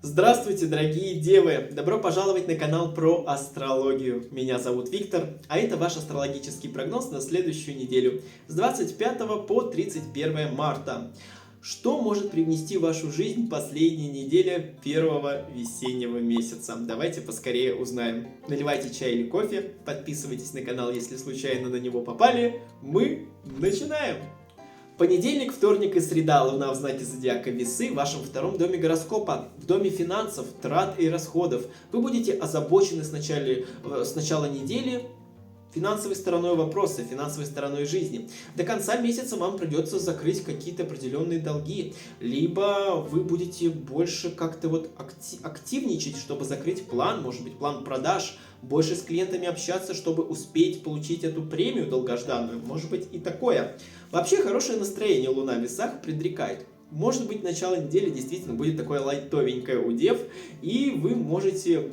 Здравствуйте, дорогие девы! Добро пожаловать на канал про астрологию. Меня зовут Виктор, а это ваш астрологический прогноз на следующую неделю с 25 по 31 марта. Что может привнести в вашу жизнь последняя неделя первого весеннего месяца? Давайте поскорее узнаем. Наливайте чай или кофе, подписывайтесь на канал, если случайно на него попали. Мы начинаем! Понедельник, вторник и среда. Луна в знаке зодиака Весы в вашем втором доме гороскопа, в доме финансов, трат и расходов. Вы будете озабочены с начала недели финансовой стороной вопроса, финансовой стороной жизни. До конца месяца вам придется закрыть какие-то определенные долги, либо вы будете больше как-то активничать, чтобы закрыть план, может быть, план продаж, больше с клиентами общаться, чтобы успеть получить эту премию долгожданную, может быть и такое. Вообще хорошее настроение Луна в Весах предрекает. Может быть, начало недели действительно будет такое лайтовенькое у дев, и вы можете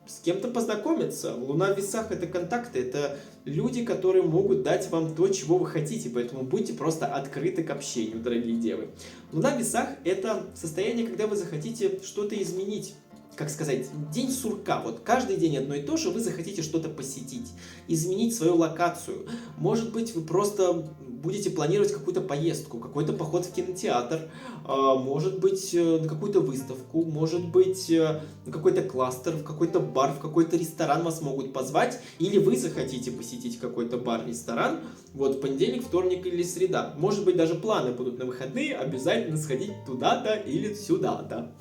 с кем-то познакомиться. Луна в Весах — это контакты, это люди, которые могут дать вам то, чего вы хотите, поэтому будьте просто открыты к общению, дорогие девы. Луна в Весах — это состояние, когда вы захотите что-то изменить. Как сказать, день сурка. Вот каждый день одно и то же, вы захотите что-то посетить, изменить свою локацию. Может быть, вы просто будете планировать какую-то поездку, какой-то поход в кинотеатр, может быть, на какую-то выставку, может быть, на какой-то кластер, в какой-то бар, в какой-то ресторан вас могут позвать, или вы захотите посетить какой-то бар, ресторан, вот понедельник, вторник или среда. Может быть, даже планы будут на выходные, обязательно сходить туда-то или сюда-то.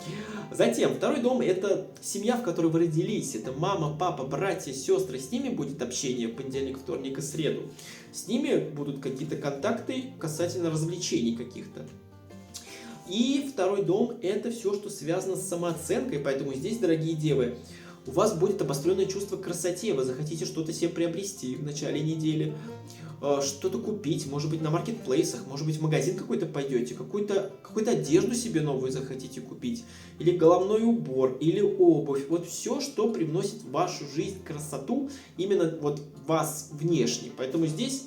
Затем, второй дом — это семья, в которой вы родились. Это мама, папа, братья, сестры. С ними будет общение в понедельник, вторник и среду. С ними будут какие-то контакты касательно развлечений каких-то. И второй дом — это все, что связано с самооценкой. Поэтому здесь, дорогие девы, у вас будет обостренное чувство к красоте. Вы захотите что-то себе приобрести в начале недели, что-то купить, может быть, на маркетплейсах, может быть, в магазин какой-то пойдете, какую-то одежду себе новую захотите купить, или головной убор, или обувь. Вот все, что привносит в вашу жизнь красоту, именно вот вас внешне. Поэтому здесь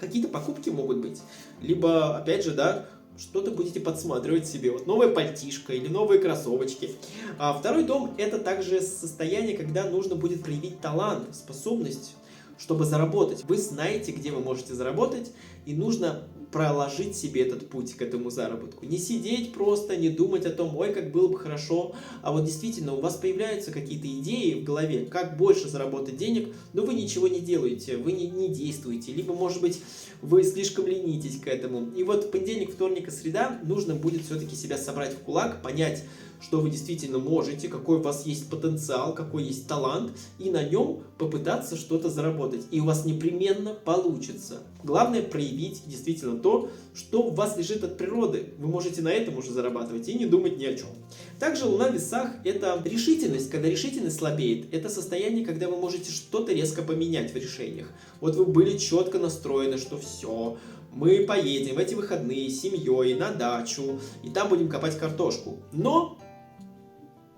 какие-то покупки могут быть, либо, опять же, да, что-то будете подсматривать себе, вот новая пальтишко или новые кроссовочки. А второй дом — это также состояние, когда нужно будет проявить талант, способность, чтобы заработать. Вы знаете, где вы можете заработать, и нужно проложить себе этот путь к этому заработку. Не сидеть просто, не думать о том, ой, как было бы хорошо, а вот действительно у вас появляются какие-то идеи в голове, как больше заработать денег, но вы ничего не делаете, вы не действуете, либо, может быть, вы слишком ленитесь к этому. И вот понедельник, вторник и среда нужно будет все-таки себя собрать в кулак, понять, что вы действительно можете, какой у вас есть потенциал, какой есть талант, и на нем попытаться что-то заработать. И у вас непременно получится. Главное проявить действительно то, что в вас лежит от природы. Вы можете на этом уже зарабатывать и не думать ни о чем. Также Луна в Весах — это решительность. Когда решительность слабеет, это состояние, когда вы можете что-то резко поменять в решениях. Вот вы были четко настроены, что все, мы поедем в эти выходные с семьей на дачу, и там будем копать картошку. Но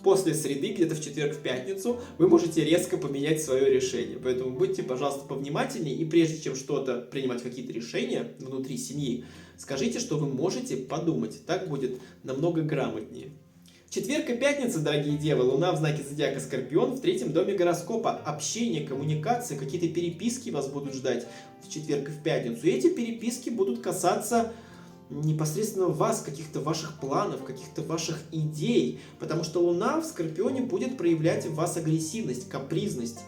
после среды, где-то в четверг, в пятницу, вы можете резко поменять свое решение. Поэтому будьте, пожалуйста, повнимательнее, и прежде чем что-то принимать, какие-то решения внутри семьи, скажите, что вы можете подумать. Так будет намного грамотнее. Четверг и пятница, дорогие девы, Луна в знаке зодиака Скорпион в третьем доме гороскопа. Общение, коммуникации, какие-то переписки вас будут ждать в четверг и в пятницу. И эти переписки будут касаться непосредственно вас, каких-то ваших планов, каких-то ваших идей, потому что Луна в Скорпионе будет проявлять в вас агрессивность, капризность,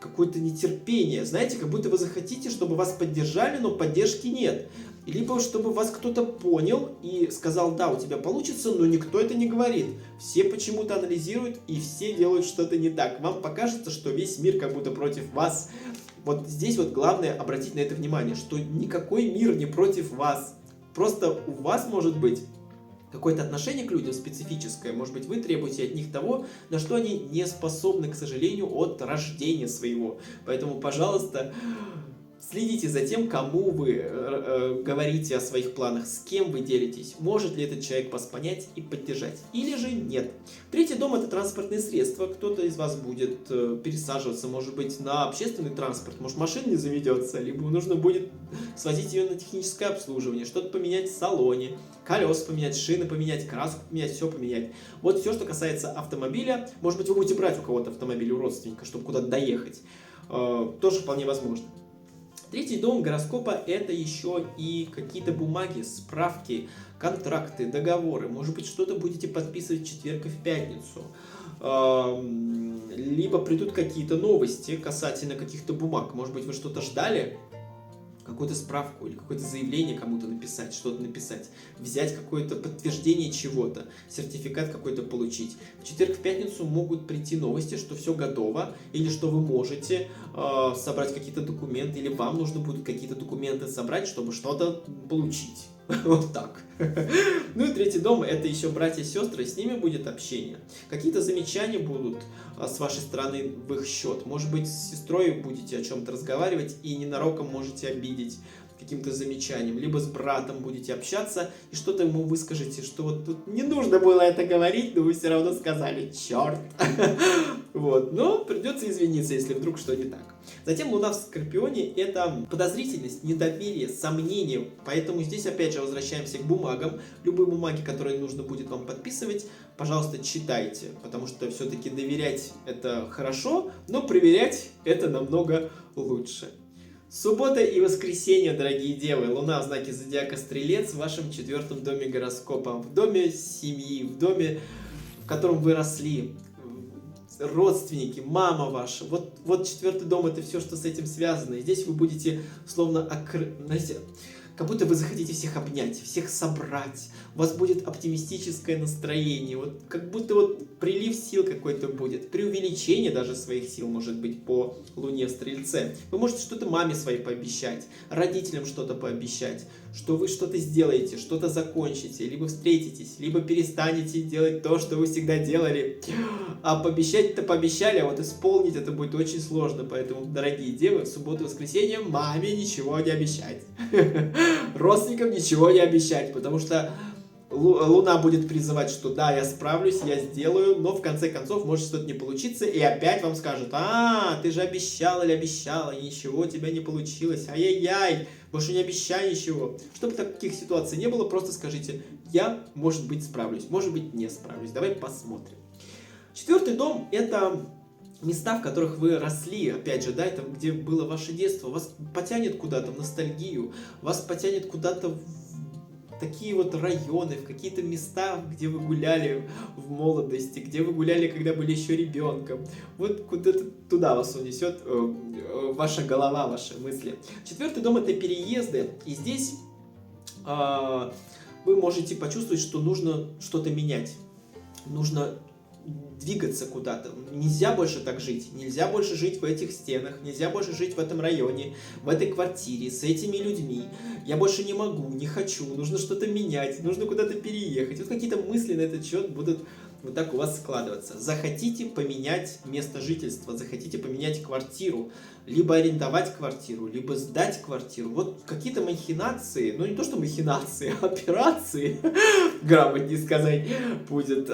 какое-то нетерпение. Знаете, как будто вы захотите, чтобы вас поддержали, но поддержки нет. Либо чтобы вас кто-то понял и сказал, да, у тебя получится, но никто это не говорит. Все почему-то анализируют и все делают что-то не так. Вам покажется, что весь мир как будто против вас. Вот здесь вот главное обратить на это внимание, что никакой мир не против вас. Просто у вас может быть какое-то отношение к людям специфическое. Может быть, вы требуете от них того, на что они не способны, к сожалению, от рождения своего. Поэтому, пожалуйста, Следите за тем, кому вы говорите о своих планах, с кем вы делитесь, может ли этот человек вас понять и поддержать, или же нет. Третий дом – это транспортные средства. Кто-то из вас будет пересаживаться, может быть, на общественный транспорт, может, машина не заведется, либо нужно будет свозить ее на техническое обслуживание, что-то поменять в салоне, колеса поменять, шины поменять, краску поменять, все поменять. Вот все, что касается автомобиля. Может быть, вы будете брать у кого-то автомобиль, у родственника, чтобы куда-то доехать. Тоже вполне возможно. Третий дом гороскопа – это еще и какие-то бумаги, справки, контракты, договоры. Может быть, что-то будете подписывать в четверг и в пятницу. Либо придут какие-то новости касательно каких-то бумаг. Может быть, вы что-то ждали, какую-то справку или какое-то заявление кому-то написать, что-то написать, взять какое-то подтверждение чего-то, сертификат какой-то получить. В четверг, в пятницу могут прийти новости, что все готово, или что вы можете собрать какие-то документы, или вам нужно будет какие-то документы собрать, чтобы что-то получить. Вот так. Ну и третий дом – это еще братья и сестры, с ними будет общение. Какие-то замечания будут с вашей стороны в их счет. Может быть, с сестрой будете о чем-то разговаривать и ненароком можете обидеть каким-то замечанием. Либо с братом будете общаться и что-то ему выскажете, что вот тут не нужно было это говорить, но вы все равно сказали «черт». Вот. Но придется извиниться, если вдруг что не так. Затем Луна в Скорпионе – это подозрительность, недоверие, сомнение. Поэтому здесь опять же возвращаемся к бумагам. Любые бумаги, которые нужно будет вам подписывать, пожалуйста, читайте. Потому что все-таки доверять – это хорошо, но проверять – это намного лучше. Суббота и воскресенье, дорогие девы. Луна в знаке зодиака Стрелец в вашем 4-м доме гороскопа. В доме семьи, в доме, в котором вы росли. Родственники, мама ваша. Вот 4-й дом — это все, что с этим связано. И здесь вы будете словно, знаете, как будто вы захотите всех обнять, всех собрать. У вас будет оптимистическое настроение. Вот как будто вот прилив сил какой-то будет. Преувеличение даже своих сил может быть по Луне в Стрельце. Вы можете что-то маме своей пообещать, родителям что-то пообещать, что вы что-то сделаете, что-то закончите, либо встретитесь, либо перестанете делать то, что вы всегда делали. А пообещать-то пообещали, а вот исполнить это будет очень сложно. Поэтому, дорогие девы, в субботу и воскресенье маме ничего не обещать. Родственникам ничего не обещать, потому что Луна будет призывать, что да, я справлюсь, я сделаю, но в конце концов может что-то не получиться, и опять вам скажут: ты же обещал или обещала, и ничего у тебя не получилось, ай-яй-яй, больше не обещай ничего. Чтобы таких ситуаций не было, просто скажите: я, может быть, справлюсь, может быть, не справлюсь, давай посмотрим. 4-й дом – это места, в которых вы росли, опять же, да, это где было ваше детство, вас потянет куда-то в ностальгию, вас потянет куда-то в такие вот районы, в какие-то места, где вы гуляли в молодости, где вы гуляли, когда были еще ребенком. Вот куда-то туда вас унесет ваша голова, ваши мысли. 4-й дом – это переезды, и здесь вы можете почувствовать, что нужно что-то менять, нужно двигаться куда-то. Нельзя больше так жить. Нельзя больше жить в этих стенах. Нельзя больше жить в этом районе, в этой квартире, с этими людьми. Я больше не могу, не хочу. Нужно что-то менять. Нужно куда-то переехать. Вот какие-то мысли на этот счет будут вот так у вас складываться. Захотите поменять место жительства, захотите поменять квартиру, либо арендовать квартиру, либо сдать квартиру. Вот какие-то махинации, ну не то что махинации, а операции, грамотнее сказать, будет.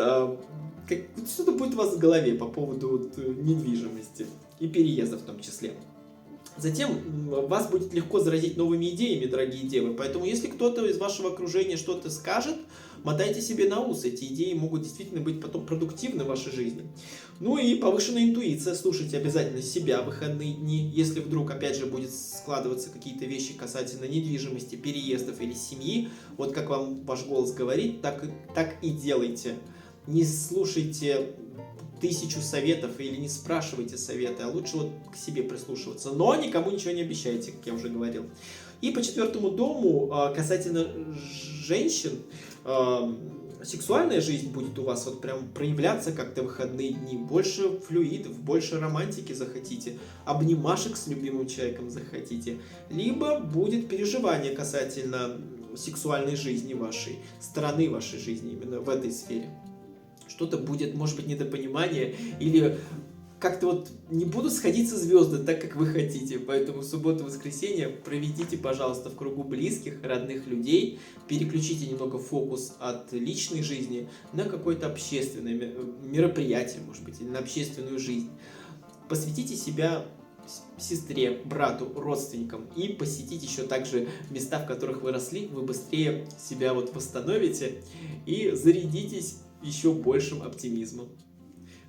Что-то будет у вас в голове по поводу недвижимости и переезда в том числе. Затем вас будет легко заразить новыми идеями, дорогие девы. Поэтому, если кто-то из вашего окружения что-то скажет, мотайте себе на ус. Эти идеи могут действительно быть потом продуктивны в вашей жизни. Ну и повышенная интуиция. Слушайте обязательно себя в выходные дни. Если вдруг, опять же, будет складываться какие-то вещи касательно недвижимости, переездов или семьи, вот как вам ваш голос говорит, так и делайте. Не слушайте 1000 советов или не спрашивайте советы, а лучше вот к себе прислушиваться. Но никому ничего не обещайте, как я уже говорил. И по 4-му дому, касательно женщин, сексуальная жизнь будет у вас вот прям проявляться как-то в выходные дни. Больше флюидов, больше романтики захотите, обнимашек с любимым человеком захотите. Либо будет переживание касательно сексуальной жизни вашей, стороны вашей жизни именно в этой сфере. Что-то будет, может быть, недопонимание или как-то вот не будут сходиться звезды так, как вы хотите. Поэтому субботу-воскресенье проведите, пожалуйста, в кругу близких, родных людей. Переключите немного фокус от личной жизни на какое-то общественное мероприятие, может быть, или на общественную жизнь. Посвятите себя сестре, брату, родственникам и посетите еще также места, в которых вы росли. Вы быстрее себя вот восстановите и зарядитесь еще большим оптимизмом.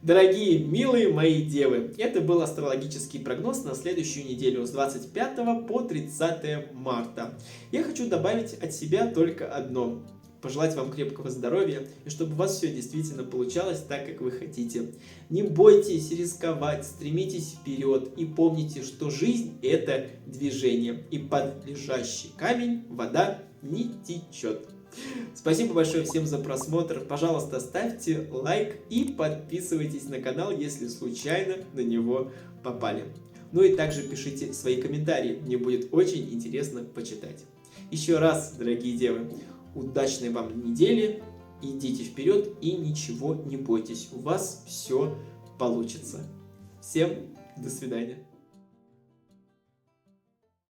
Дорогие, милые мои девы, это был астрологический прогноз на следующую неделю с 25 по 30 марта. Я хочу добавить от себя только одно. Пожелать вам крепкого здоровья и чтобы у вас все действительно получалось так, как вы хотите. Не бойтесь рисковать, стремитесь вперед и помните, что жизнь – это движение, и под лежащий камень вода не течет. Спасибо большое всем за просмотр. Пожалуйста, ставьте лайк и подписывайтесь на канал, если случайно на него попали. Ну и также пишите свои комментарии, мне будет очень интересно почитать. Еще раз, дорогие девы, удачной вам недели, идите вперед и ничего не бойтесь, у вас все получится. Всем до свидания.